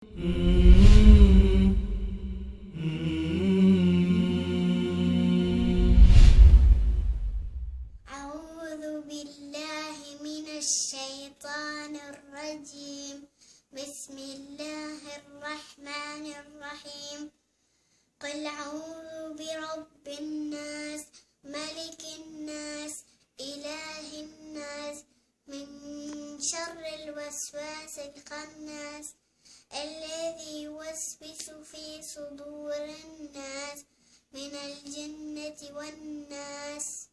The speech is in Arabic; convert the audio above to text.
أعوذ بالله من الشيطان الرجيم. بسم الله الرحمن الرحيم. قل أعوذ برب الناس ملك الناس إله الناس من شر الوسواس الخناس الذي يوسوس في صدور الناس من الجنة والناس.